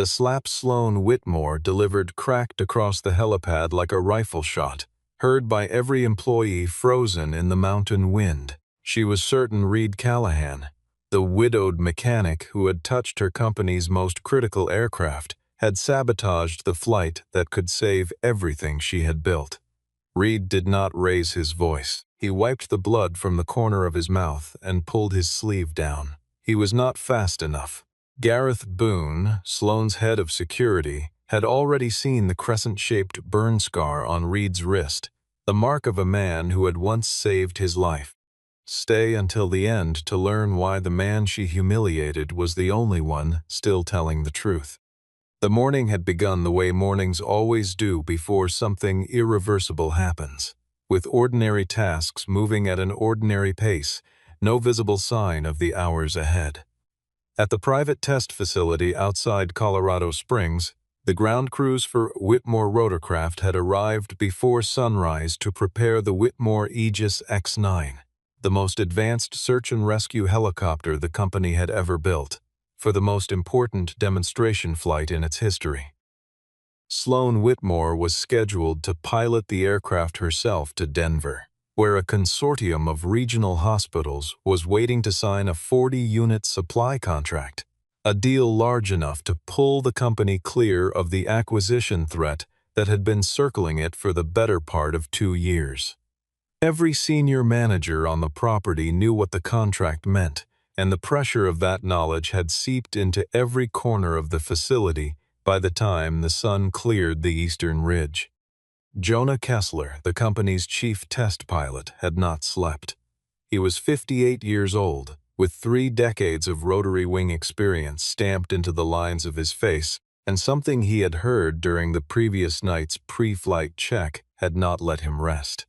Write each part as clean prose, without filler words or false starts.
The slap Sloan Whitmore delivered cracked across the helipad like a rifle shot, heard by every employee frozen in the mountain wind. She was certain Reed Callahan, the widowed mechanic who had touched her company's most critical aircraft, had sabotaged the flight that could save everything she had built. Reed did not raise his voice. He wiped the blood from the corner of his mouth and pulled his sleeve down. He was not fast enough. Gareth Boone, Sloan's head of security, had already seen the crescent-shaped burn scar on Reed's wrist, the mark of a man who had once saved his life. Stay until the end to learn why the man she humiliated was the only one still telling the truth. The morning had begun the way mornings always do before something irreversible happens, with ordinary tasks moving at an ordinary pace, no visible sign of the hours ahead. At the private test facility outside Colorado Springs, the ground crews for Whitmore Rotorcraft had arrived before sunrise to prepare the Whitmore Aegis X-9, the most advanced search and rescue helicopter the company had ever built, for the most important demonstration flight in its history. Sloan Whitmore was scheduled to pilot the aircraft herself to Denver, where a consortium of regional hospitals was waiting to sign a 40-unit supply contract, a deal large enough to pull the company clear of the acquisition threat that had been circling it for the better part of 2 years. Every senior manager on the property knew what the contract meant, and the pressure of that knowledge had seeped into every corner of the facility by the time the sun cleared the eastern ridge. Jonah Kessler, the company's chief test pilot, had not slept. He was 58 years old, with 3 decades of rotary wing experience stamped into the lines of his face, and something he had heard during the previous night's pre-flight check had not let him rest.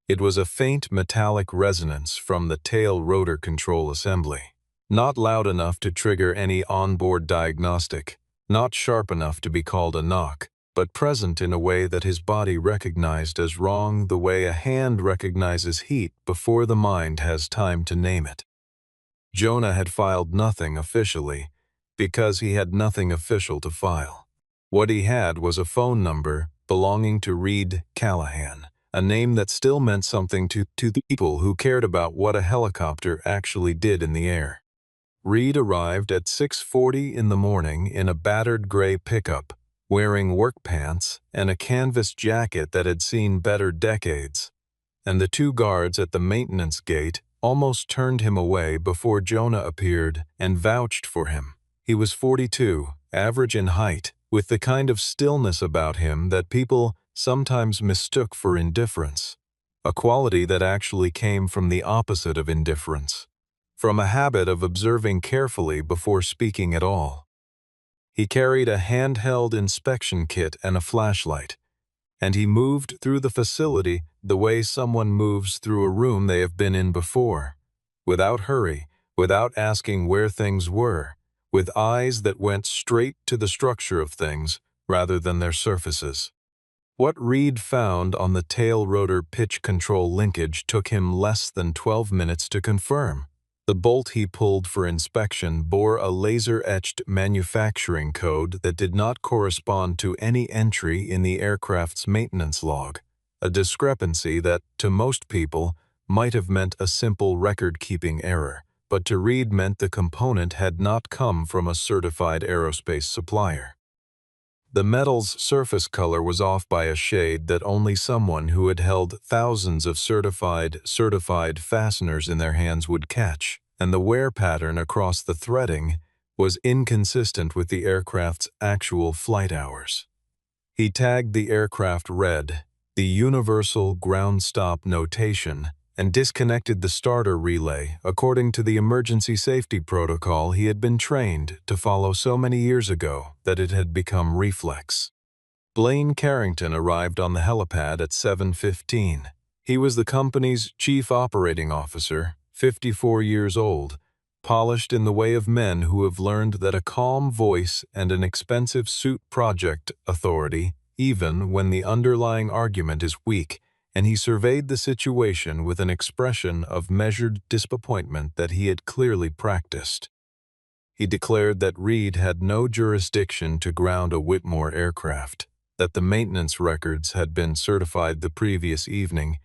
It was a faint metallic resonance from the tail rotor control assembly, not loud enough to trigger any onboard diagnostic, not sharp enough to be called a knock, but present in a way that his body recognized as wrong, the way a hand recognizes heat before the mind has time to name it. Jonah had filed nothing officially because he had nothing official to file. What he had was a phone number belonging to Reed Callahan, a name that still meant something to the people who cared about what a helicopter actually did in the air. Reed arrived at 6:40 in the morning in a battered gray pickup, wearing work pants and a canvas jacket that had seen better decades, and the 2 guards at the maintenance gate almost turned him away before Jonah appeared and vouched for him. He was 42, average in height, with the kind of stillness about him that people sometimes mistook for indifference, a quality that actually came from the opposite of indifference, from a habit of observing carefully before speaking at all. He carried a handheld inspection kit and a flashlight, and he moved through the facility the way someone moves through a room they have been in before, without hurry, without asking where things were, with eyes that went straight to the structure of things rather than their surfaces. What Reed found on the tail rotor pitch control linkage took him less than 12 minutes to confirm. The bolt he pulled for inspection bore a laser-etched manufacturing code that did not correspond to any entry in the aircraft's maintenance log, a discrepancy that, to most people, might have meant a simple record-keeping error, but to Reed meant the component had not come from a certified aerospace supplier. The metal's surface color was off by a shade that only someone who had held thousands of certified fasteners in their hands would catch, and the wear pattern across the threading was inconsistent with the aircraft's actual flight hours. He tagged the aircraft red, the universal ground stop notation, and disconnected the starter relay according to the emergency safety protocol he had been trained to follow so many years ago that it had become reflex. Blaine Carrington arrived on the helipad at 7:15. He was the company's chief operating officer, 54 years old, polished in the way of men who have learned that a calm voice and an expensive suit project authority, even when the underlying argument is weak, and he surveyed the situation with an expression of measured disappointment that he had clearly practiced. He declared that Reed had no jurisdiction to ground a Whitmore aircraft, that the maintenance records had been certified the previous evening,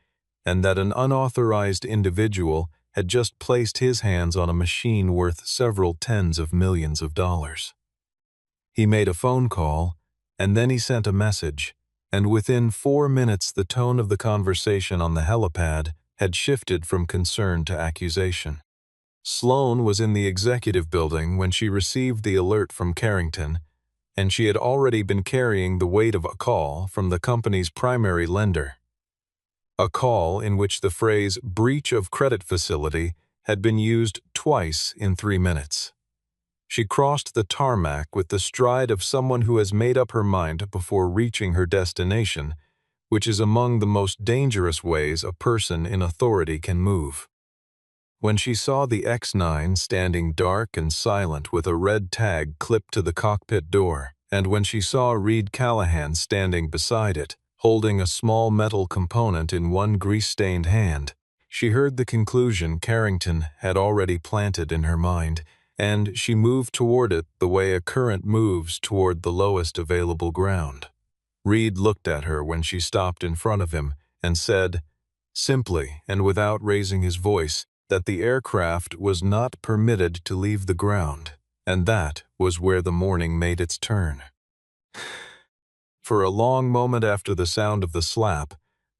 and that an unauthorized individual had just placed his hands on a machine worth several tens of millions of dollars. He made a phone call, and then he sent a message, and within 4 minutes the tone of the conversation on the helipad had shifted from concern to accusation. Sloan was in the executive building when she received the alert from Carrington, and she had already been carrying the weight of a call from the company's primary lender. A call in which the phrase breach of credit facility had been used twice in 3 minutes. She crossed the tarmac with the stride of someone who has made up her mind before reaching her destination, which is among the most dangerous ways a person in authority can move. When she saw the X9 standing dark and silent with a red tag clipped to the cockpit door, and when she saw Reed Callahan standing beside it, holding a small metal component in one grease-stained hand, she heard the conclusion Carrington had already planted in her mind, and she moved toward it the way a current moves toward the lowest available ground. Reed looked at her when she stopped in front of him and said, simply and without raising his voice, that the aircraft was not permitted to leave the ground, and that was where the morning made its turn. For a long moment after the sound of the slap,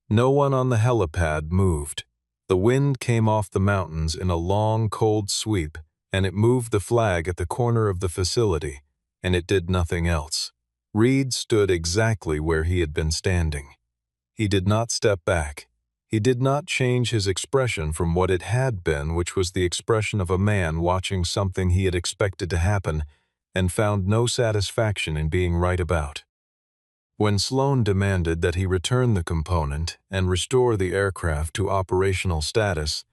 no one on the helipad moved. The wind came off the mountains in a long, cold sweep, and it moved the flag at the corner of the facility, and it did nothing else. Reed stood exactly where he had been standing. He did not step back. He did not change his expression from what it had been, which was the expression of a man watching something he had expected to happen and found no satisfaction in being right about. When Sloan demanded that he return the component and restore the aircraft to operational status,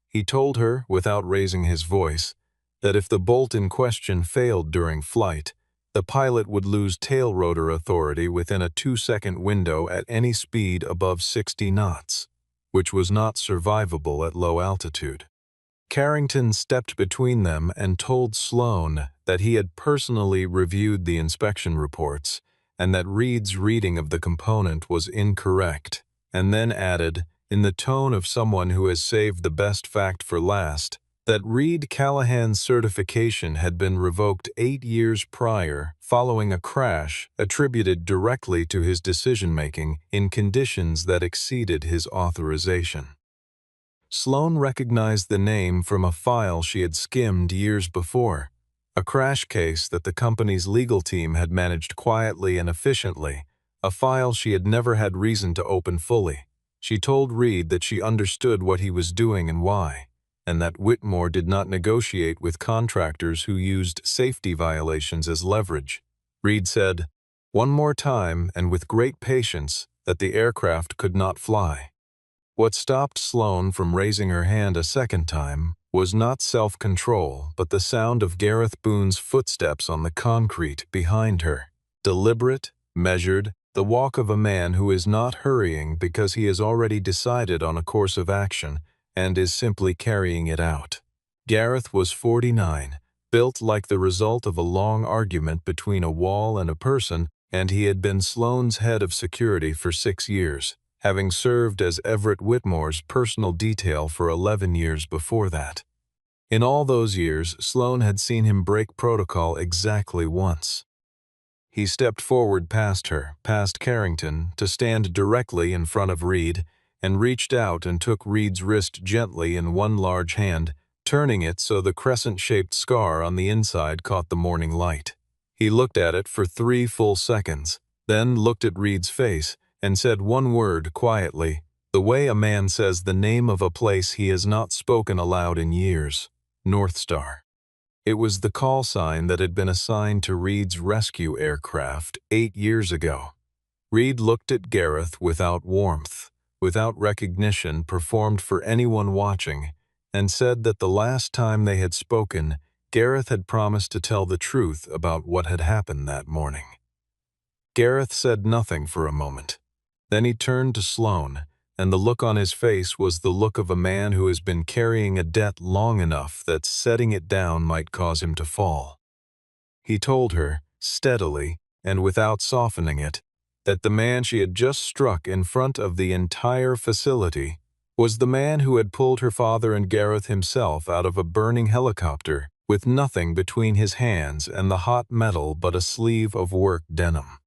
he told her, without raising his voice, that if the bolt in question failed during flight, the pilot would lose tail rotor authority within a 2-second window at any speed above 60 knots, which was not survivable at low altitude. Carrington stepped between them and told Sloan that he had personally reviewed the inspection reports and that Reed's reading of the component was incorrect, and then added, in the tone of someone who has saved the best fact for last, that Reed Callahan's certification had been revoked 8 years prior following a crash attributed directly to his decision-making in conditions that exceeded his authorization. Sloan recognized the name from a file she had skimmed years before, a crash case that the company's legal team had managed quietly and efficiently, a file she had never had reason to open fully. She told Reed that she understood what he was doing and why, and that Whitmore did not negotiate with contractors who used safety violations as leverage. Reed said, one more time and with great patience, that the aircraft could not fly. What stopped Sloan from raising her hand a second time was not self-control, but the sound of Gareth Boone's footsteps on the concrete behind her. Deliberate, measured, the walk of a man who is not hurrying because he has already decided on a course of action and is simply carrying it out. Gareth was 49, built like the result of a long argument between a wall and a person, and he had been Sloan's head of security for 6 years, having served as Everett Whitmore's personal detail for 11 years before that. In all those years, Sloan had seen him break protocol exactly once. He stepped forward past her, past Carrington, to stand directly in front of Reed, and reached out and took Reed's wrist gently in one large hand, turning it so the crescent-shaped scar on the inside caught the morning light. He looked at it for 3 full seconds, then looked at Reed's face and said one word quietly, the way a man says the name of a place he has not spoken aloud in years, North Star. It was the call sign that had been assigned to Reed's rescue aircraft 8 years ago. Reed looked at Gareth without warmth, without recognition performed for anyone watching, and said that the last time they had spoken, Gareth had promised to tell the truth about what had happened that morning. Gareth said nothing for a moment. Then he turned to Sloan, and the look on his face was the look of a man who has been carrying a debt long enough that setting it down might cause him to fall. He told her, steadily and without softening it, that the man she had just struck in front of the entire facility was the man who had pulled her father and Gareth himself out of a burning helicopter with nothing between his hands and the hot metal but a sleeve of work denim.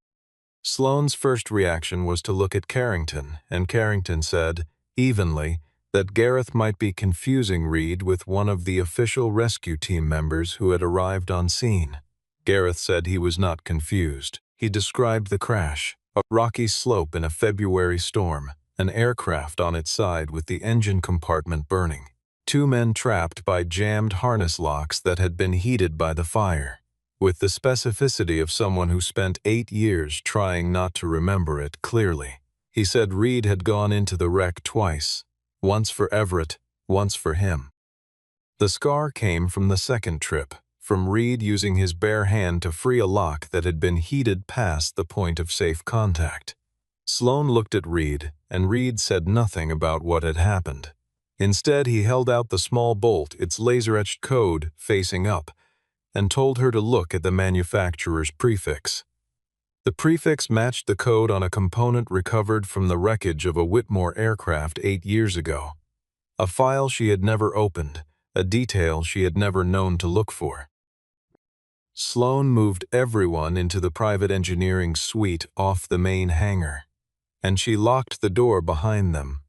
Sloane's first reaction was to look at Carrington, and Carrington said, evenly, that Gareth might be confusing Reed with one of the official rescue team members who had arrived on scene. Gareth said he was not confused. He described the crash, a rocky slope in a February storm, an aircraft on its side with the engine compartment burning, two men trapped by jammed harness locks that had been heated by the fire, with the specificity of someone who spent 8 years trying not to remember it clearly. He said Reed had gone into the wreck twice, once for Everett, once for him. The scar came from the second trip, from Reed using his bare hand to free a lock that had been heated past the point of safe contact. Sloane looked at Reed, and Reed said nothing about what had happened. Instead, he held out the small bolt, its laser-etched code facing up, and told her to look at the manufacturer's prefix. The prefix matched the code on a component recovered from the wreckage of a Whitmore aircraft 8 years ago. A file she had never opened, a detail she had never known to look for. Sloane moved everyone into the private engineering suite off the main hangar, and she locked the door behind them.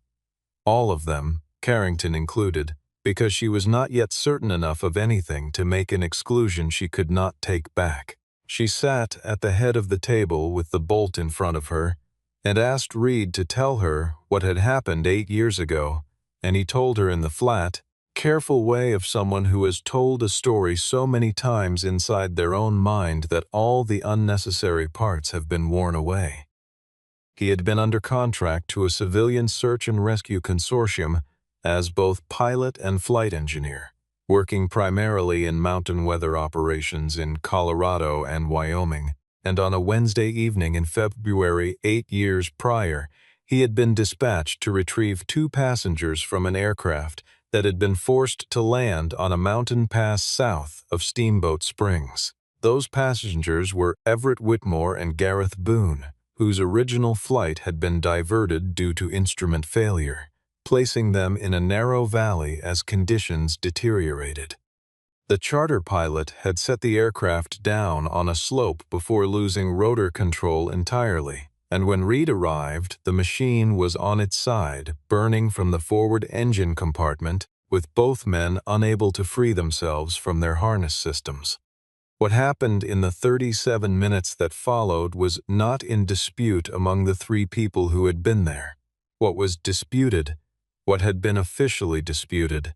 All of them, Carrington included, because she was not yet certain enough of anything to make an exclusion she could not take back. She sat at the head of the table with the bolt in front of her and asked Reed to tell her what had happened 8 years ago, and he told her in the flat, careful way of someone who has told a story so many times inside their own mind that all the unnecessary parts have been worn away. He had been under contract to a civilian search and rescue consortium as both pilot and flight engineer, working primarily in mountain weather operations in Colorado and Wyoming, and on a Wednesday evening in February 8 years prior, he had been dispatched to retrieve 2 passengers from an aircraft that had been forced to land on a mountain pass south of Steamboat Springs. Those passengers were Everett Whitmore and Gareth Boone, whose original flight had been diverted due to instrument failure, placing them in a narrow valley as conditions deteriorated. The charter pilot had set the aircraft down on a slope before losing rotor control entirely, and when Reed arrived, the machine was on its side, burning from the forward engine compartment, with both men unable to free themselves from their harness systems. What happened in the 37 minutes that followed was not in dispute among the 3 people who had been there. What was disputed, what had been officially disputed,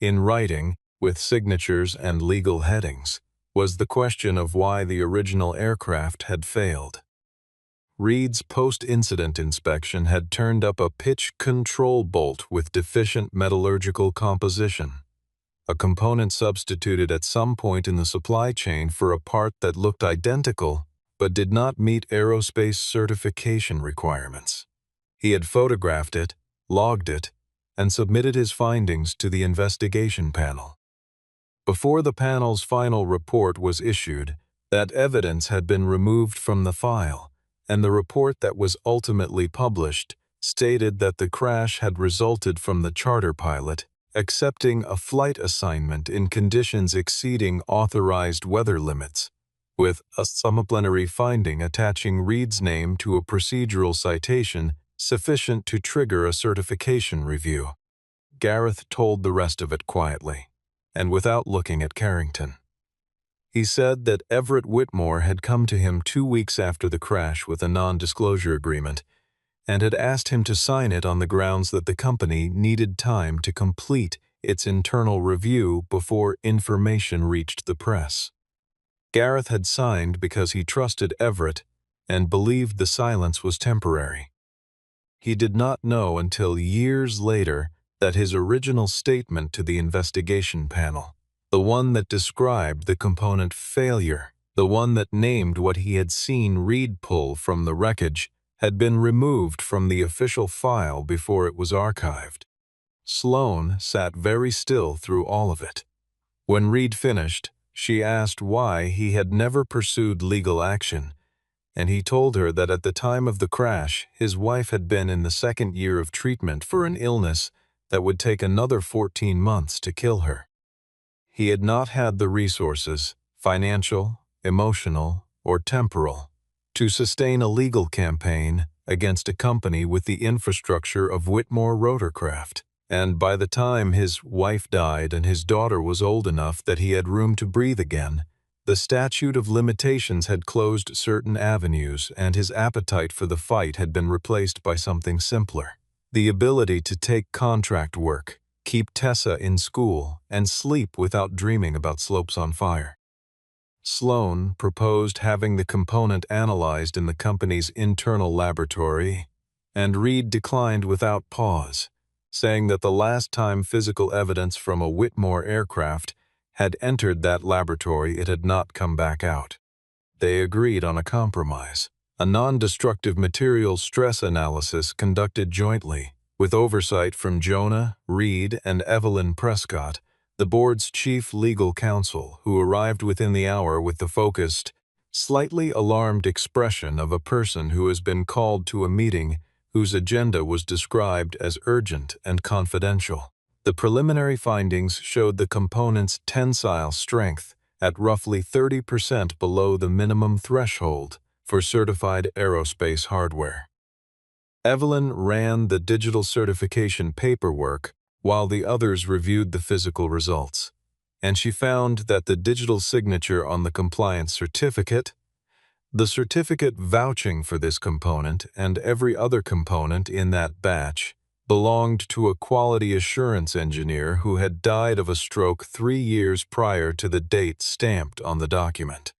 in writing, with signatures and legal headings, was the question of why the original aircraft had failed. Reed's post-incident inspection had turned up a pitch control bolt with deficient metallurgical composition, a component substituted at some point in the supply chain for a part that looked identical but did not meet aerospace certification requirements. He had photographed it, logged it, and submitted his findings to the investigation panel. Before the panel's final report was issued, that evidence had been removed from the file, and the report that was ultimately published stated that the crash had resulted from the charter pilot accepting a flight assignment in conditions exceeding authorized weather limits, with a supplementary finding attaching Reed's name to a procedural citation sufficient to trigger a certification review. Gareth told the rest of it quietly, and without looking at Carrington. He said that Everett Whitmore had come to him 2 weeks after the crash with a non-disclosure agreement, and had asked him to sign it on the grounds that the company needed time to complete its internal review before information reached the press. Gareth had signed because he trusted Everett and believed the silence was temporary. He did not know until years later that his original statement to the investigation panel, the one that described the component failure, the one that named what he had seen Reed pull from the wreckage, had been removed from the official file before it was archived. Sloane sat very still through all of it. When Reed finished, She asked why he had never pursued legal action, and he told her that at the time of the crash, his wife had been in the second year of treatment for an illness that would take another 14 months to kill her. He had not had the resources, financial, emotional, or temporal, to sustain a legal campaign against a company with the infrastructure of Whitmore Rotorcraft. And by the time his wife died and his daughter was old enough that he had room to breathe again, the statute of limitations had closed certain avenues and his appetite for the fight had been replaced by something simpler. The ability to take contract work, keep Tessa in school, and sleep without dreaming about slopes on fire. Sloan proposed having the component analyzed in the company's internal laboratory, and Reed declined without pause, saying that the last time physical evidence from a Whitmore aircraft had entered that laboratory, it had not come back out. They agreed on a compromise, a non-destructive materials stress analysis conducted jointly, with oversight from Jonah, Reed, and Evelyn Prescott, the board's chief legal counsel, who arrived within the hour with the focused, slightly alarmed expression of a person who has been called to a meeting whose agenda was described as urgent and confidential. The preliminary findings showed the component's tensile strength at roughly 30% below the minimum threshold for certified aerospace hardware. Evelyn ran the digital certification paperwork while the others reviewed the physical results, and she found that the digital signature on the compliance certificate, the certificate vouching for this component and every other component in that batch, belonged to a quality assurance engineer who had died of a stroke 3 years prior to the date stamped on the document.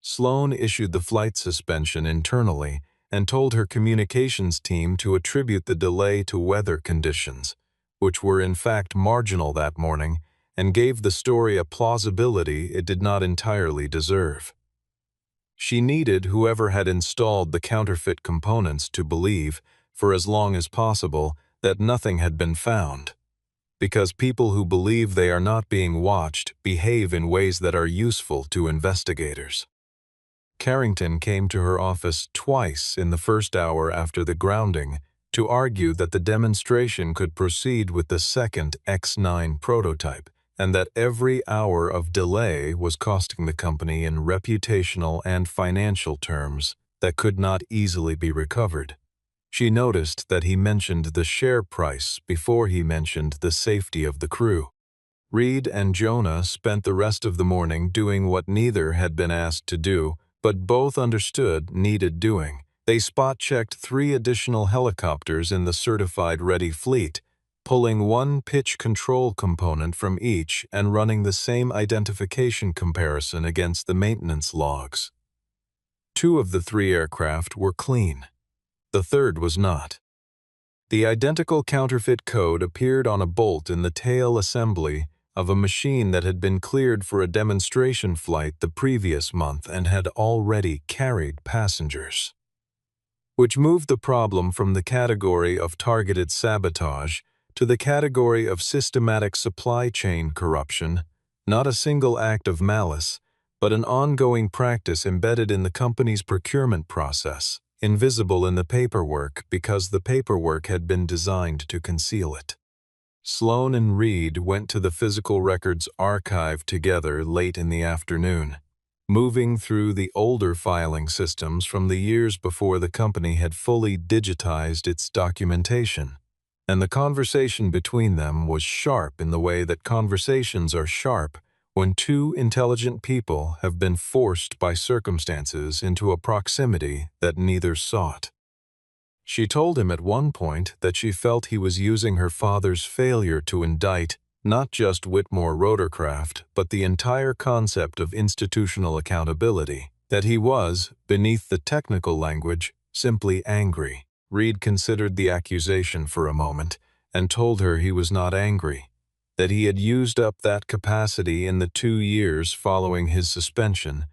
Sloan issued the flight suspension internally and told her communications team to attribute the delay to weather conditions, which were in fact marginal that morning, and gave the story a plausibility it did not entirely deserve. She needed whoever had installed the counterfeit components to believe, for as long as possible, that nothing had been found, because people who believe they are not being watched behave in ways that are useful to investigators. Carrington came to her office twice in the first hour after the grounding to argue that the demonstration could proceed with the second X9 prototype, and that every hour of delay was costing the company in reputational and financial terms that could not easily be recovered. She noticed that he mentioned the share price before he mentioned the safety of the crew. Reed and Jonah spent the rest of the morning doing what neither had been asked to do, but both understood needed doing. They spot-checked 3 additional helicopters in the certified ready fleet, pulling one pitch control component from each and running the same identification comparison against the maintenance logs. 2 of the 3 aircraft were clean. The third was not. The identical counterfeit code appeared on a bolt in the tail assembly of a machine that had been cleared for a demonstration flight the previous month and had already carried passengers, which moved the problem from the category of targeted sabotage to the category of systematic supply chain corruption, not a single act of malice, but an ongoing practice embedded in the company's procurement process, invisible in the paperwork because the paperwork had been designed to conceal it. Sloan and Reed went to the physical records archive together late in the afternoon, moving through the older filing systems from the years before the company had fully digitized its documentation. And the conversation between them was sharp in the way that conversations are sharp when 2 intelligent people have been forced by circumstances into a proximity that neither sought. She told him at one point that she felt he was using her father's failure to indict not just Whitmore Rotorcraft, but the entire concept of institutional accountability, that he was, beneath the technical language, simply angry. Reed considered the accusation for a moment and told her he was not angry, that he had used up that capacity in the 2 years following his suspension,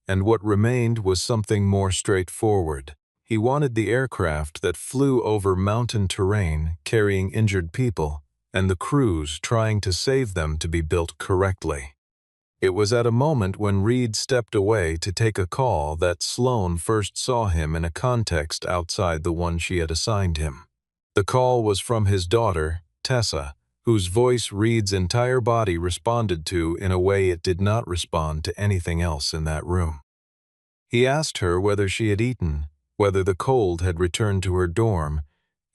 and what remained was something more straightforward. He wanted the aircraft that flew over mountain terrain carrying injured people, and the crews trying to save them to be built correctly. It was at a moment when Reed stepped away to take a call that Sloane first saw him in a context outside the one she had assigned him. The call was from his daughter, Tessa, whose voice Reed's entire body responded to in a way it did not respond to anything else in that room. He asked her whether she had eaten, whether the cold had returned to her dorm,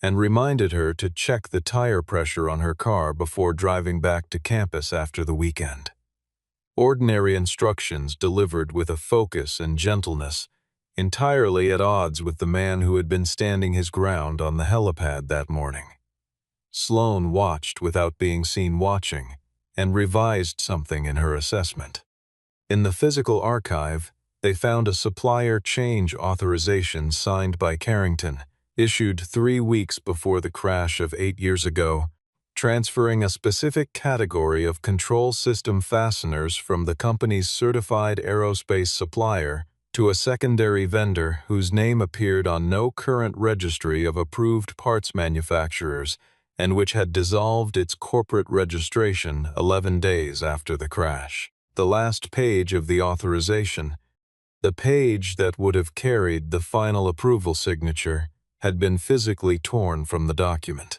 and reminded her to check the tire pressure on her car before driving back to campus after the weekend. Ordinary instructions delivered with a focus and gentleness, entirely at odds with the man who had been standing his ground on the helipad that morning. Sloane watched without being seen watching, and revised something in her assessment. In the physical archive, they found a supplier change authorization signed by Carrington, issued 3 weeks before the crash of 8 years ago, transferring a specific category of control system fasteners from the company's certified aerospace supplier to a secondary vendor whose name appeared on no current registry of approved parts manufacturers and which had dissolved its corporate registration 11 days after the crash. The last page of the authorization, the page that would have carried the final approval signature, had been physically torn from the document.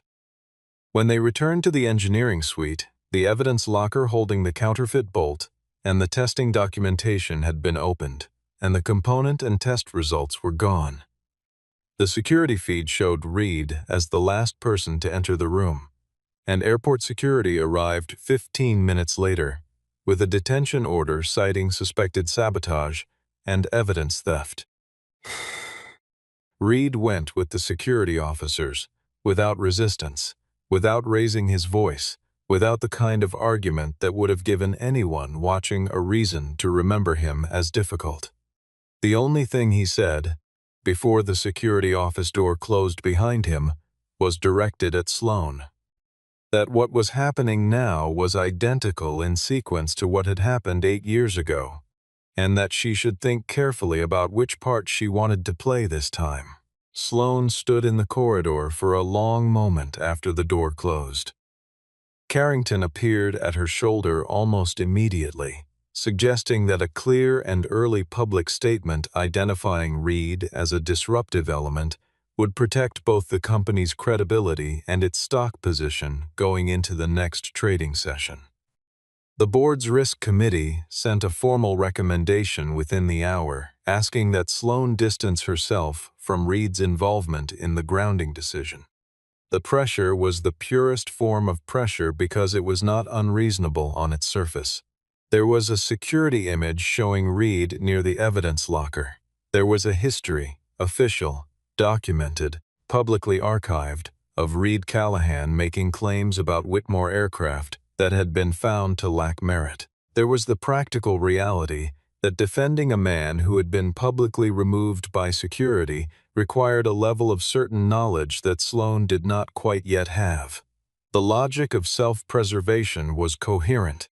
When they returned to the engineering suite, the evidence locker holding the counterfeit bolt and the testing documentation had been opened, and the component and test results were gone. The security feed showed Reed as the last person to enter the room, and airport security arrived 15 minutes later, with a detention order citing suspected sabotage and evidence theft. Reed went with the security officers, without resistance, without raising his voice, without the kind of argument that would have given anyone watching a reason to remember him as difficult. The only thing he said, before the security office door closed behind him, was directed at Sloane. That what was happening now was identical in sequence to what had happened 8 years ago, and that she should think carefully about which part she wanted to play this time. Sloane stood in the corridor for a long moment after the door closed. Carrington appeared at her shoulder almost immediately, suggesting that a clear and early public statement identifying Reed as a disruptive element would protect both the company's credibility and its stock position going into the next trading session. The board's risk committee sent a formal recommendation within the hour asking that Sloane distance herself from Reed's involvement in the grounding decision. The pressure was the purest form of pressure because it was not unreasonable on its surface. There was a security image showing Reed near the evidence locker. There was a history, official, documented, publicly archived, of Reed Callahan making claims about Whitmore aircraft that had been found to lack merit. There was the practical reality that defending a man who had been publicly removed by security required a level of certain knowledge that Sloane did not quite yet have. The logic of self-preservation was coherent.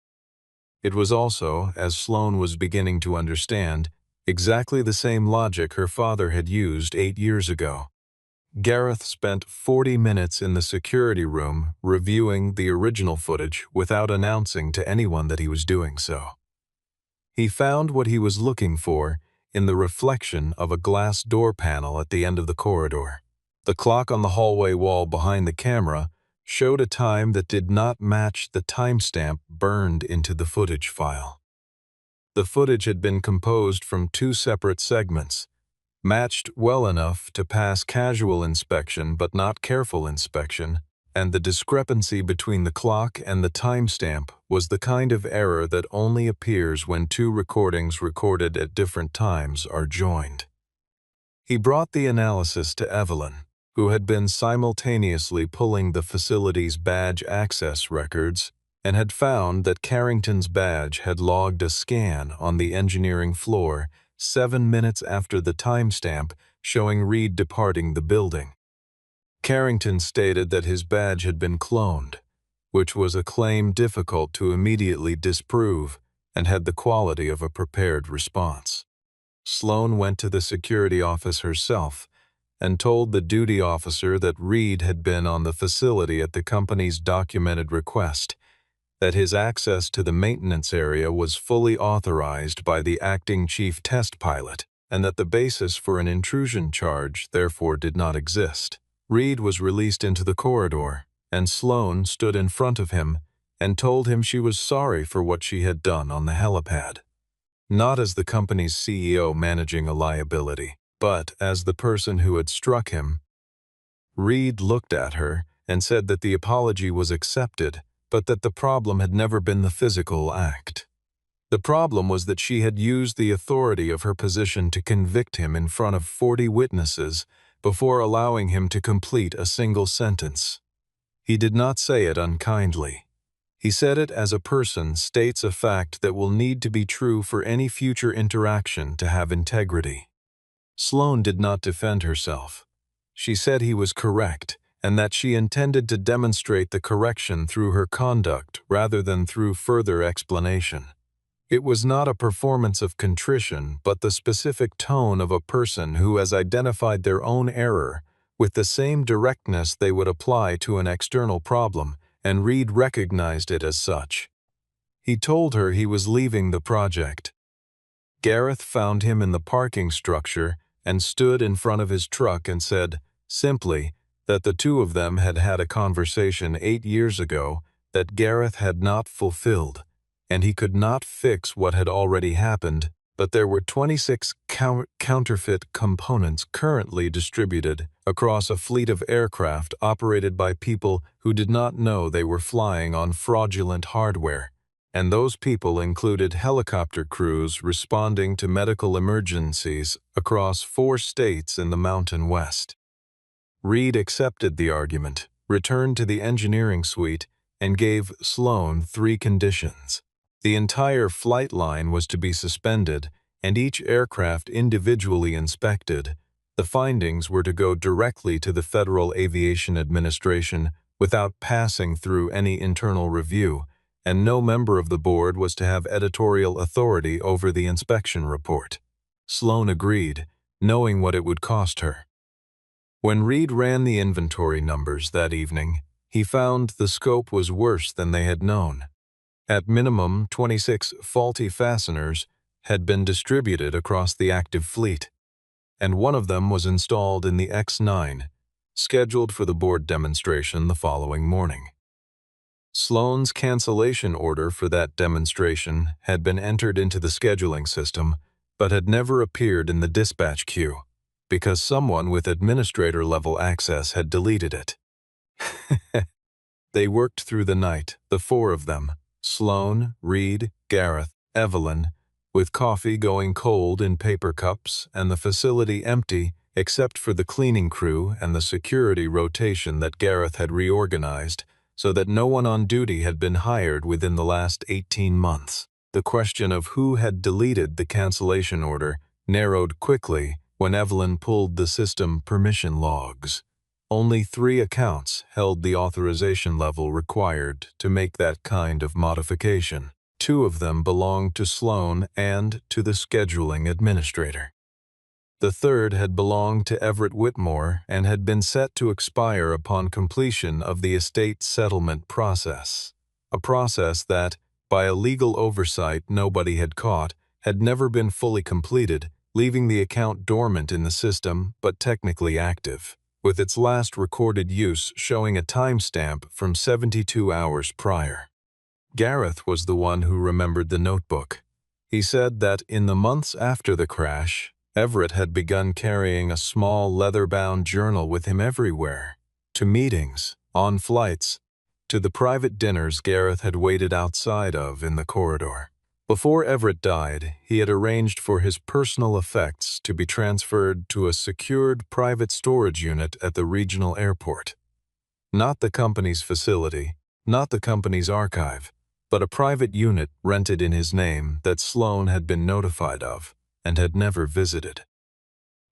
It was also, as Sloane was beginning to understand, exactly the same logic her father had used 8 years ago. Gareth spent 40 minutes in the security room reviewing the original footage without announcing to anyone that he was doing so. He found what he was looking for in the reflection of a glass door panel at the end of the corridor. The clock on the hallway wall behind the camera showed a time that did not match the timestamp burned into the footage file. The footage had been composed from 2 separate segments, matched well enough to pass casual inspection but not careful inspection, and the discrepancy between the clock and the timestamp was the kind of error that only appears when 2 recordings recorded at different times are joined. He brought the analysis to Evelyn, who had been simultaneously pulling the facility's badge access records and had found that Carrington's badge had logged a scan on the engineering floor 7 minutes after the timestamp showing Reed departing the building. Carrington stated that his badge had been cloned, which was a claim difficult to immediately disprove and had the quality of a prepared response. Sloane went to the security office herself and told the duty officer that Reed had been on the facility at the company's documented request that his access to the maintenance area was fully authorized by the acting chief test pilot, and that the basis for an intrusion charge therefore did not exist. Reed was released into the corridor, and Sloan stood in front of him and told him she was sorry for what she had done on the helipad. Not as the company's CEO managing a liability, but as the person who had struck him. Reed looked at her and said that the apology was accepted, but that the problem had never been the physical act. The problem was that she had used the authority of her position to convict him in front of 40 witnesses before allowing him to complete a single sentence. He did not say it unkindly. He said it as a person states a fact that will need to be true for any future interaction to have integrity. Sloan did not defend herself. She said he was correct, and that she intended to demonstrate the correction through her conduct rather than through further explanation. It was not a performance of contrition, but the specific tone of a person who has identified their own error with the same directness they would apply to an external problem, and Reed recognized it as such. He told her he was leaving the project. Gareth found him in the parking structure and stood in front of his truck and said, simply, that the two of them had had a conversation 8 years ago that Gareth had not fulfilled, and he could not fix what had already happened, but there were 26 counterfeit components currently distributed across a fleet of aircraft operated by people who did not know they were flying on fraudulent hardware, and those people included helicopter crews responding to medical emergencies across 4 states in the Mountain West. Reed accepted the argument, returned to the engineering suite, and gave Sloan 3 conditions. The entire flight line was to be suspended, and each aircraft individually inspected. The findings were to go directly to the Federal Aviation Administration without passing through any internal review, and no member of the board was to have editorial authority over the inspection report. Sloan agreed, knowing what it would cost her. When Reed ran the inventory numbers that evening, he found the scope was worse than they had known. At minimum, 26 faulty fasteners had been distributed across the active fleet, and one of them was installed in the X-9, scheduled for the board demonstration the following morning. Sloan's cancellation order for that demonstration had been entered into the scheduling system, but had never appeared in the dispatch queue, because someone with administrator-level access had deleted it. They worked through the night, the 4 of them, Sloan, Reed, Gareth, Evelyn, with coffee going cold in paper cups and the facility empty except for the cleaning crew and the security rotation that Gareth had reorganized so that no one on duty had been hired within the last 18 months. The question of who had deleted the cancellation order narrowed quickly when Evelyn pulled the system permission logs. Only 3 accounts held the authorization level required to make that kind of modification. 2 of them belonged to Sloan and to the scheduling administrator. The third had belonged to Everett Whitmore and had been set to expire upon completion of the estate settlement process, a process that, by a legal oversight nobody had caught, had never been fully completed, leaving the account dormant in the system but technically active, with its last recorded use showing a timestamp from 72 hours prior. Gareth was the one who remembered the notebook. He said that in the months after the crash, Everett had begun carrying a small leather-bound journal with him everywhere, to meetings, on flights, to the private dinners Gareth had waited outside of in the corridor. Before Everett died, he had arranged for his personal effects to be transferred to a secured private storage unit at the regional airport. Not the company's facility, not the company's archive, but a private unit rented in his name that Sloan had been notified of and had never visited.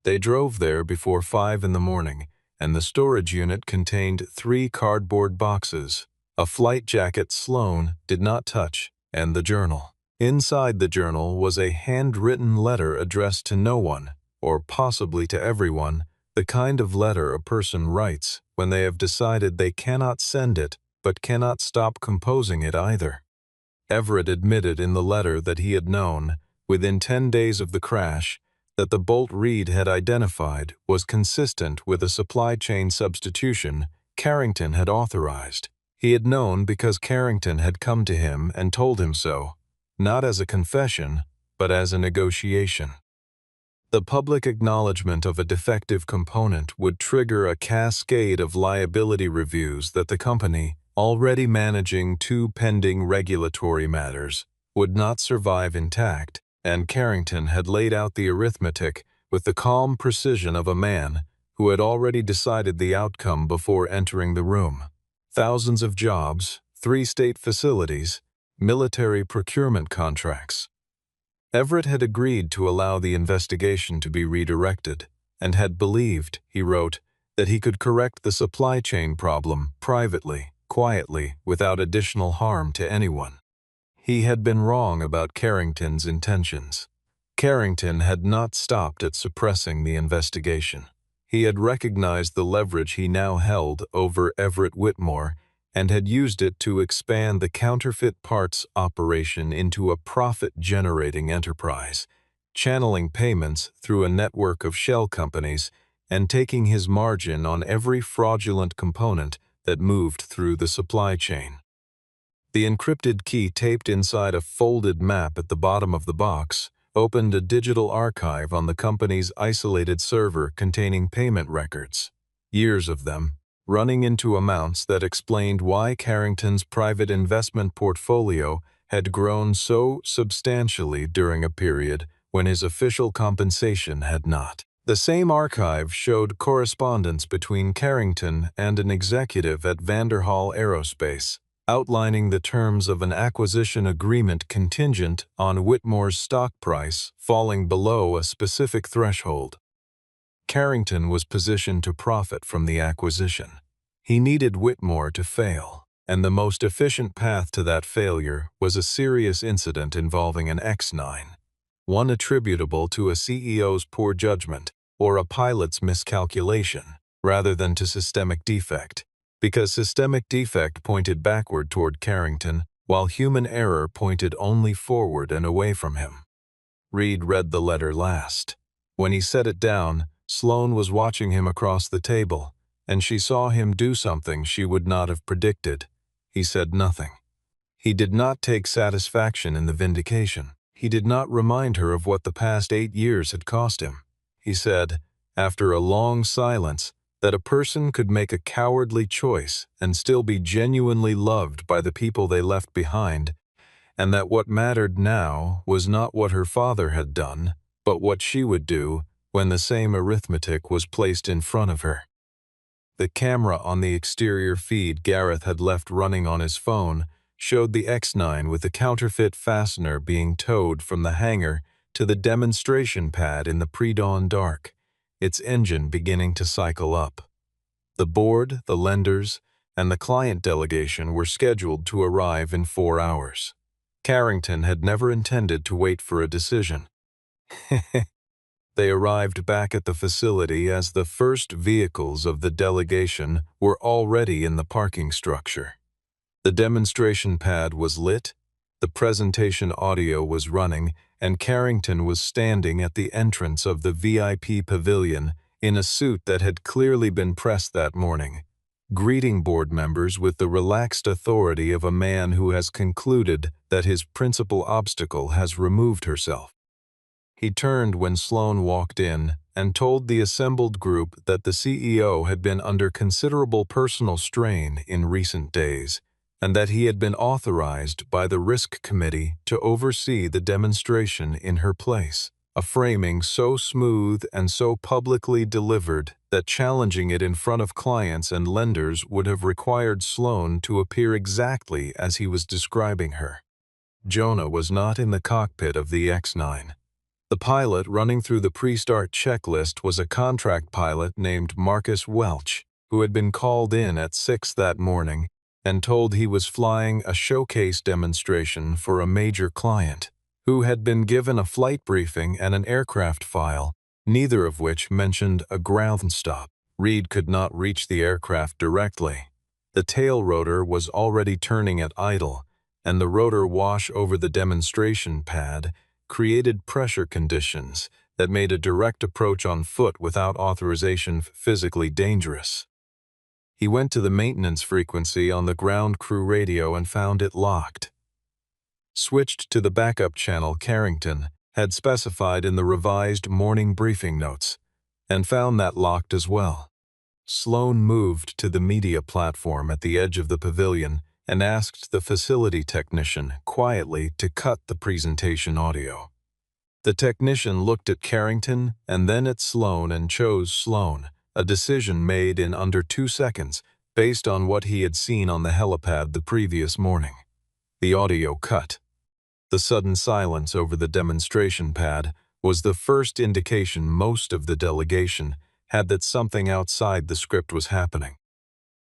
They drove there before 5 in the morning, and the storage unit contained 3 cardboard boxes, a flight jacket Sloan did not touch, and the journal. Inside the journal was a handwritten letter addressed to no one, or possibly to everyone, the kind of letter a person writes when they have decided they cannot send it but cannot stop composing it either. Everett admitted in the letter that he had known, within 10 days of the crash, that the bolt Reed had identified was consistent with a supply chain substitution Carrington had authorized. He had known because Carrington had come to him and told him so, not as a confession, but as a negotiation. The public acknowledgement of a defective component would trigger a cascade of liability reviews that the company, already managing 2 pending regulatory matters, would not survive intact, and Carrington had laid out the arithmetic with the calm precision of a man who had already decided the outcome before entering the room. Thousands of jobs, 3 state facilities, military procurement contracts. Everett had agreed to allow the investigation to be redirected, and had believed, he wrote, that he could correct the supply chain problem privately, quietly, without additional harm to anyone. He had been wrong about Carrington's intentions. Carrington had not stopped at suppressing the investigation. He had recognized the leverage he now held over Everett Whitmore and had used it to expand the counterfeit parts operation into a profit-generating enterprise, channeling payments through a network of shell companies and taking his margin on every fraudulent component that moved through the supply chain. The encrypted key taped inside a folded map at the bottom of the box opened a digital archive on the company's isolated server containing payment records, years of them, running into amounts that explained why Carrington's private investment portfolio had grown so substantially during a period when his official compensation had not. The same archive showed correspondence between Carrington and an executive at Vanderhall Aerospace, outlining the terms of an acquisition agreement contingent on Whitmore's stock price falling below a specific threshold. Carrington was positioned to profit from the acquisition. He needed Whitmore to fail, and the most efficient path to that failure was a serious incident involving an X9, one attributable to a CEO's poor judgment or a pilot's miscalculation, rather than to systemic defect, because systemic defect pointed backward toward Carrington, while human error pointed only forward and away from him. Reed read the letter last. When he set it down, Sloane was watching him across the table, and she saw him do something she would not have predicted. He said nothing. He did not take satisfaction in the vindication. He did not remind her of what the past 8 years had cost him. He said, after a long silence, that a person could make a cowardly choice and still be genuinely loved by the people they left behind, and that what mattered now was not what her father had done, but what she would do when the same arithmetic was placed in front of her. The camera on the exterior feed Gareth had left running on his phone showed the X9 with the counterfeit fastener being towed from the hangar to the demonstration pad in the pre-dawn dark, its engine beginning to cycle up. The board, the lenders, and the client delegation were scheduled to arrive in 4 hours. Carrington had never intended to wait for a decision. They arrived back at the facility as the first vehicles of the delegation were already in the parking structure. The demonstration pad was lit, the presentation audio was running, and Carrington was standing at the entrance of the VIP pavilion in a suit that had clearly been pressed that morning, greeting board members with the relaxed authority of a man who has concluded that his principal obstacle has removed herself. He turned when Sloane walked in and told the assembled group that the CEO had been under considerable personal strain in recent days, and that he had been authorized by the Risk Committee to oversee the demonstration in her place, a framing so smooth and so publicly delivered that challenging it in front of clients and lenders would have required Sloane to appear exactly as he was describing her. Jonah was not in the cockpit of the X9. The pilot running through the pre-start checklist was a contract pilot named Marcus Welch, who had been called in at 6 that morning and told he was flying a showcase demonstration for a major client, who had been given a flight briefing and an aircraft file, neither of which mentioned a ground stop. Reed could not reach the aircraft directly. The tail rotor was already turning at idle, and the rotor wash over the demonstration pad created pressure conditions that made a direct approach on foot without authorization physically dangerous. He went to the maintenance frequency on the ground crew radio and found it locked. Switched to the backup channel Carrington had specified in the revised morning briefing notes, and found that locked as well. Sloan moved to the media platform at the edge of the pavilion and asked the facility technician quietly to cut the presentation audio. The technician looked at Carrington and then at Sloan and chose Sloan, a decision made in under 2 seconds based on what he had seen on the helipad the previous morning. The audio cut. The sudden silence over the demonstration pad was the first indication most of the delegation had that something outside the script was happening.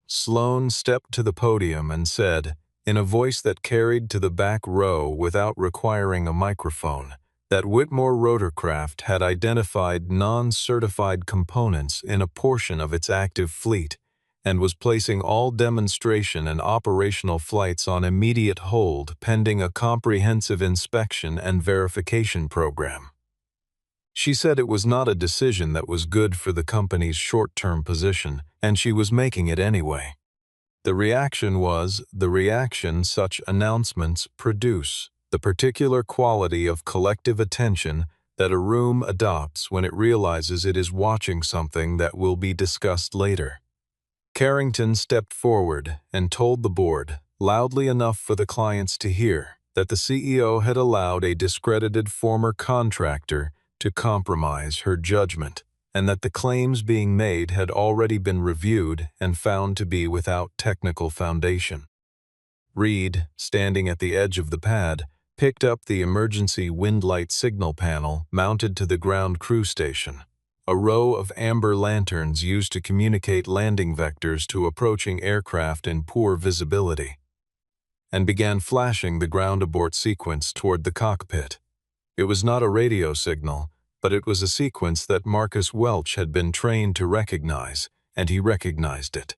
Sloan stepped to the podium and said, in a voice that carried to the back row without requiring a microphone, that Whitmore Rotorcraft had identified non-certified components in a portion of its active fleet and was placing all demonstration and operational flights on immediate hold pending a comprehensive inspection and verification program. She said it was not a decision that was good for the company's short-term position, and she was making it anyway. The reaction was the reaction such announcements produce, the particular quality of collective attention that a room adopts when it realizes it is watching something that will be discussed later. Carrington stepped forward and told the board, loudly enough for the clients to hear, that the CEO had allowed a discredited former contractor to compromise her judgment, and that the claims being made had already been reviewed and found to be without technical foundation. Reed, standing at the edge of the pad, picked up the emergency wind light signal panel mounted to the ground crew station, a row of amber lanterns used to communicate landing vectors to approaching aircraft in poor visibility, and began flashing the ground abort sequence toward the cockpit. It was not a radio signal, but it was a sequence that Marcus Welch had been trained to recognize, and he recognized it.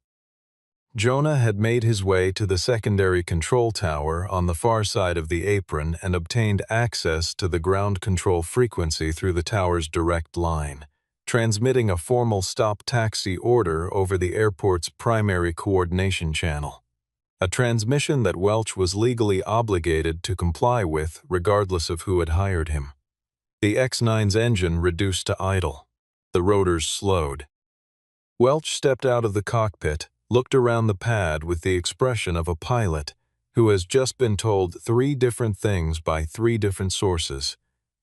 Jonah had made his way to the secondary control tower on the far side of the apron and obtained access to the ground control frequency through the tower's direct line, transmitting a formal stop taxi order over the airport's primary coordination channel, a transmission that Welch was legally obligated to comply with regardless of who had hired him. The X-9's engine reduced to idle. The rotors slowed. Welch stepped out of the cockpit, looked around the pad with the expression of a pilot who has just been told 3 different things by 3 different sources,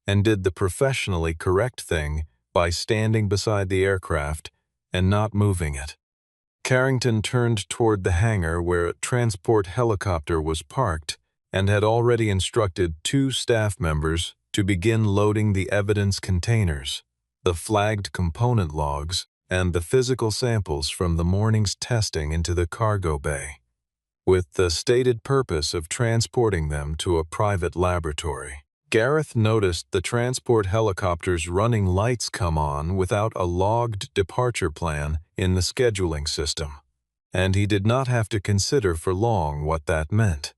and did the professionally correct thing by standing beside the aircraft and not moving it. Carrington turned toward the hangar where a transport helicopter was parked and had already instructed 2 staff members to begin loading the evidence containers, the flagged component logs, and the physical samples from the morning's testing into the cargo bay, with the stated purpose of transporting them to a private laboratory. Gareth noticed the transport helicopter's running lights come on without a logged departure plan in the scheduling system, and he did not have to consider for long what that meant.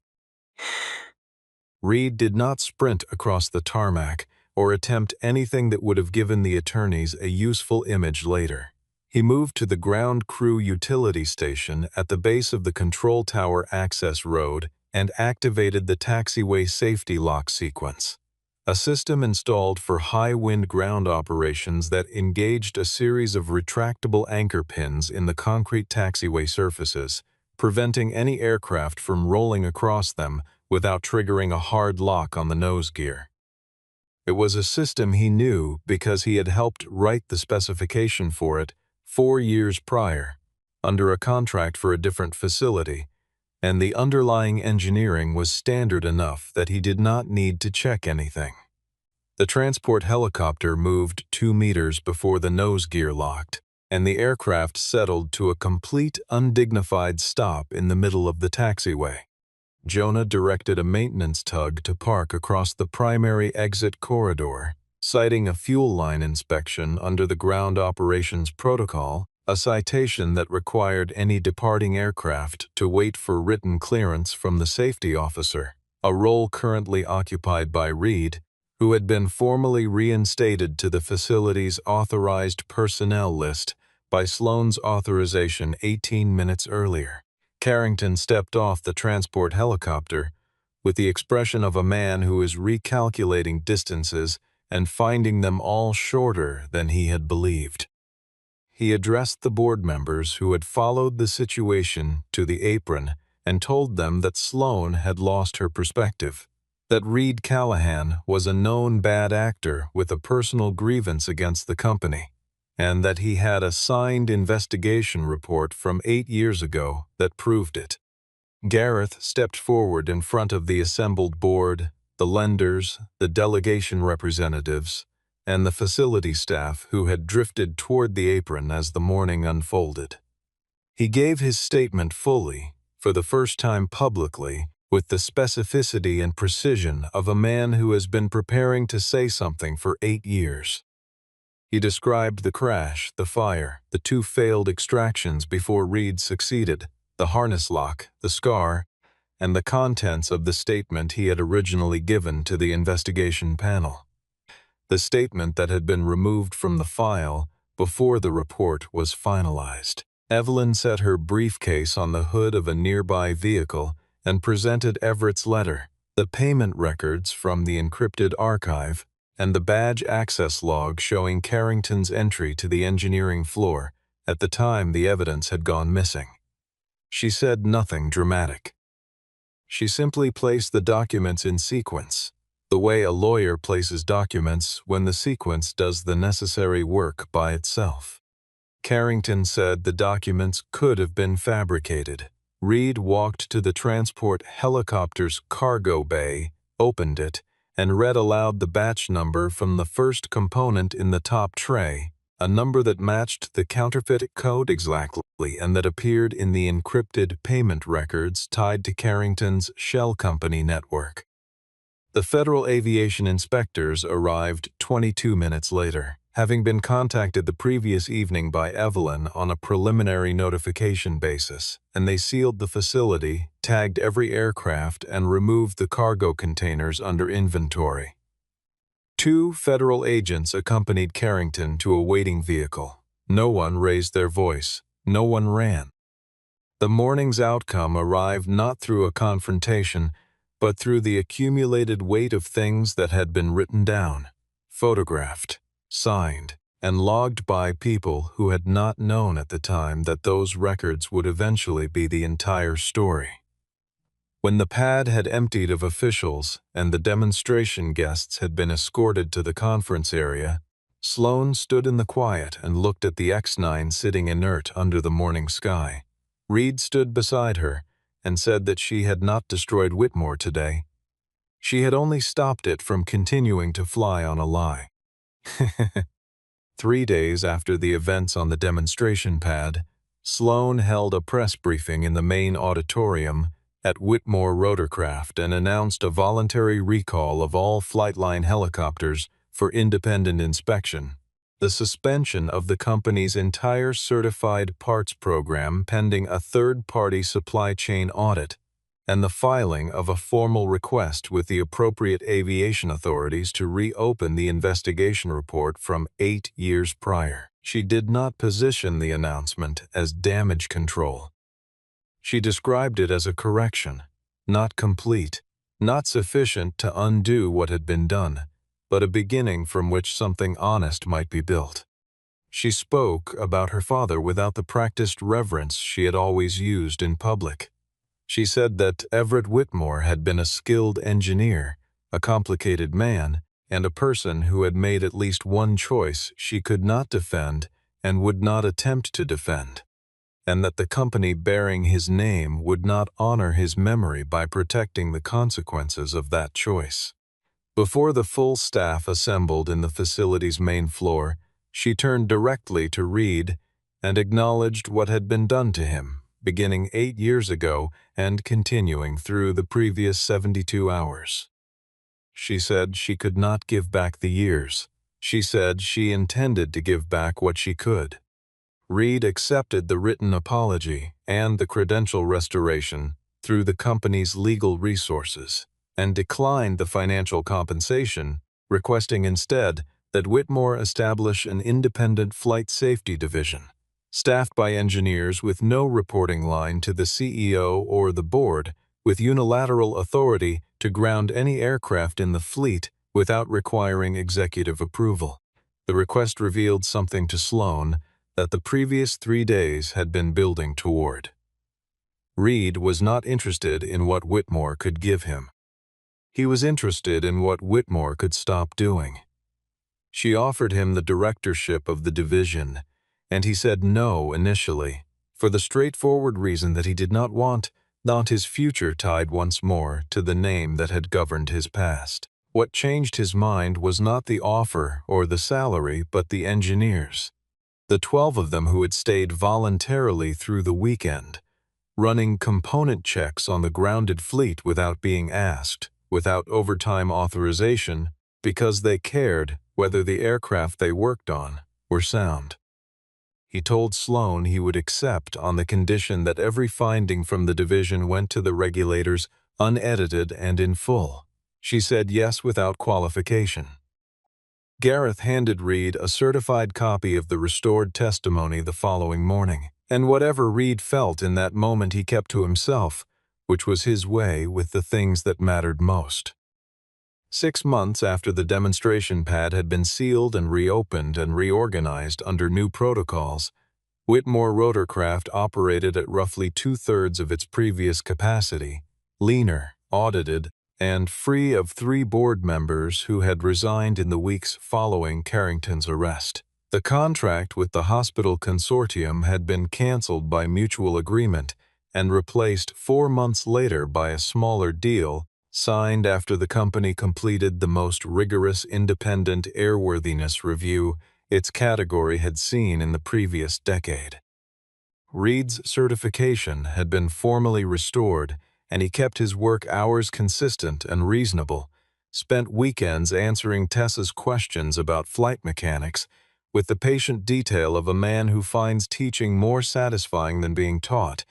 Reed did not sprint across the tarmac or attempt anything that would have given the attorneys a useful image later. He moved to the ground crew utility station at the base of the control tower access road and activated the taxiway safety lock sequence, a system installed for high-wind ground operations that engaged a series of retractable anchor pins in the concrete taxiway surfaces, preventing any aircraft from rolling across them without triggering a hard lock on the nose gear. It was a system he knew because he had helped write the specification for it 4 years prior, under a contract for a different facility, and the underlying engineering was standard enough that he did not need to check anything. The transport helicopter moved 2 meters before the nose gear locked, and the aircraft settled to a complete, undignified stop in the middle of the taxiway. Jonah directed a maintenance tug to park across the primary exit corridor, citing a fuel line inspection under the ground operations protocol a citation that required any departing aircraft to wait for written clearance from the safety officer, a role currently occupied by Reed, who had been formally reinstated to the facility's authorized personnel list by Sloan's authorization 18 minutes earlier. Carrington stepped off the transport helicopter with the expression of a man who is recalculating distances and finding them all shorter than he had believed. He addressed the board members who had followed the situation to the apron and told them that Sloan had lost her perspective, that Reed Callahan was a known bad actor with a personal grievance against the company, and that he had a signed investigation report from 8 years ago that proved it. Gareth stepped forward in front of the assembled board, the lenders, the delegation representatives, and the facility staff who had drifted toward the apron as the morning unfolded. He gave his statement fully, for the first time publicly, with the specificity and precision of a man who has been preparing to say something for 8 years. He described the crash, the fire, the 2 failed extractions before Reed succeeded, the harness lock, the scar, and the contents of the statement he had originally given to the investigation panel. The statement that had been removed from the file before the report was finalized. Evelyn set her briefcase on the hood of a nearby vehicle and presented Everett's letter, the payment records from the encrypted archive, and the badge access log showing Carrington's entry to the engineering floor at the time the evidence had gone missing. She said nothing dramatic. She simply placed the documents in sequence, the way a lawyer places documents when the sequence does the necessary work by itself. Carrington said the documents could have been fabricated. Reed walked to the transport helicopter's cargo bay, opened it, and read aloud the batch number from the first component in the top tray, a number that matched the counterfeit code exactly and that appeared in the encrypted payment records tied to Carrington's shell company network. The Federal Aviation inspectors arrived 22 minutes later, having been contacted the previous evening by Evelyn on a preliminary notification basis, and they sealed the facility, tagged every aircraft, and removed the cargo containers under inventory. 2 federal agents accompanied Carrington to a waiting vehicle. No one raised their voice. No one ran. The morning's outcome arrived not through a confrontation, but through the accumulated weight of things that had been written down, photographed, signed, and logged by people who had not known at the time that those records would eventually be the entire story. When the pad had emptied of officials and the demonstration guests had been escorted to the conference area, Sloan stood in the quiet and looked at the X-9 sitting inert under the morning sky. Reed stood beside her and said that she had not destroyed Whitmore today. She had only stopped it from continuing to fly on a lie. 3 days after the events on the demonstration pad, Sloan held a press briefing in the main auditorium at Whitmore Rotorcraft and announced a voluntary recall of all Flightline helicopters for independent inspection, the suspension of the company's entire certified parts program pending a third-party supply chain audit, and the filing of a formal request with the appropriate aviation authorities to reopen the investigation report from 8 years prior. She did not position the announcement as damage control. She described it as a correction, not complete, not sufficient to undo what had been done, but a beginning from which something honest might be built. She spoke about her father without the practiced reverence she had always used in public. She said that Everett Whitmore had been a skilled engineer, a complicated man, and a person who had made at least one choice she could not defend and would not attempt to defend, and that the company bearing his name would not honor his memory by protecting the consequences of that choice. Before the full staff assembled in the facility's main floor, she turned directly to Reed and acknowledged what had been done to him, beginning 8 years ago and continuing through the previous 72 hours. She said she could not give back the years. She said she intended to give back what she could. Reed accepted the written apology and the credential restoration through the company's legal resources and declined the financial compensation, requesting instead that Whitmore establish an independent flight safety division, staffed by engineers with no reporting line to the CEO or the board, with unilateral authority to ground any aircraft in the fleet without requiring executive approval. The request revealed something to Sloan that the previous 3 days had been building toward. Reed was not interested in what Whitmore could give him. He was interested in what Whitmore could stop doing. She offered him the directorship of the division, and he said no initially, for the straightforward reason that he did not want his future tied once more to the name that had governed his past. What changed his mind was not the offer or the salary, but the engineers. The 12 of them who had stayed voluntarily through the weekend, running component checks on the grounded fleet without being asked, without overtime authorization, because they cared whether the aircraft they worked on were sound. He told Sloan he would accept on the condition that every finding from the division went to the regulators unedited and in full. She said yes without qualification. Gareth handed Reed a certified copy of the restored testimony the following morning, and whatever Reed felt in that moment he kept to himself, which was his way with the things that mattered most. 6 months after the demonstration pad had been sealed and reopened and reorganized under new protocols, Whitmore rotorcraft operated at roughly 2/3 of its previous capacity, leaner, audited, and free of 3 board members who had resigned in the weeks following Carrington's arrest. The contract with the hospital consortium had been canceled by mutual agreement and replaced 4 months later by a smaller deal signed after the company completed the most rigorous independent airworthiness review its category had seen in the previous decade. Reed's certification had been formally restored, and he kept his work hours consistent and reasonable, spent weekends answering Tessa's questions about flight mechanics with the patient detail of a man who finds teaching more satisfying than being taught,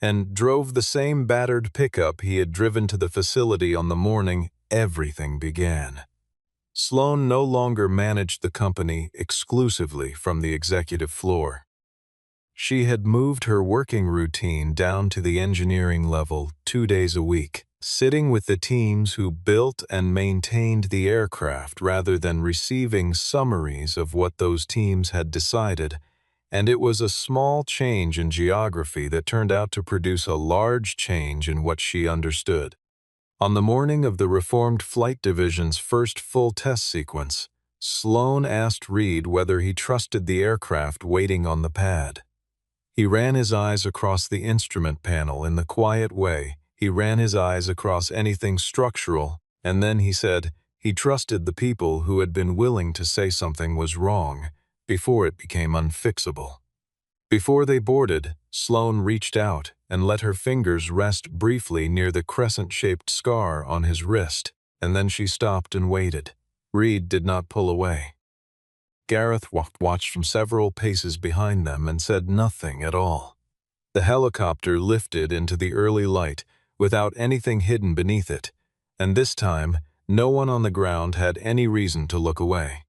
and drove the same battered pickup he had driven to the facility on the morning everything began. Sloan no longer managed the company exclusively from the executive floor. She had moved her working routine down to the engineering level 2 days a week, sitting with the teams who built and maintained the aircraft rather than receiving summaries of what those teams had decided, and it was a small change in geography that turned out to produce a large change in what she understood. On the morning of the Reformed Flight Division's first full test sequence, Sloan asked Reed whether he trusted the aircraft waiting on the pad. He ran his eyes across the instrument panel in the quiet way he ran his eyes across anything structural, and then he said he trusted the people who had been willing to say something was wrong before it became unfixable. Before they boarded, Sloan reached out and let her fingers rest briefly near the crescent-shaped scar on his wrist, and then she stopped and waited. Reed did not pull away. Gareth watched from several paces behind them and said nothing at all. The helicopter lifted into the early light without anything hidden beneath it, and this time no one on the ground had any reason to look away.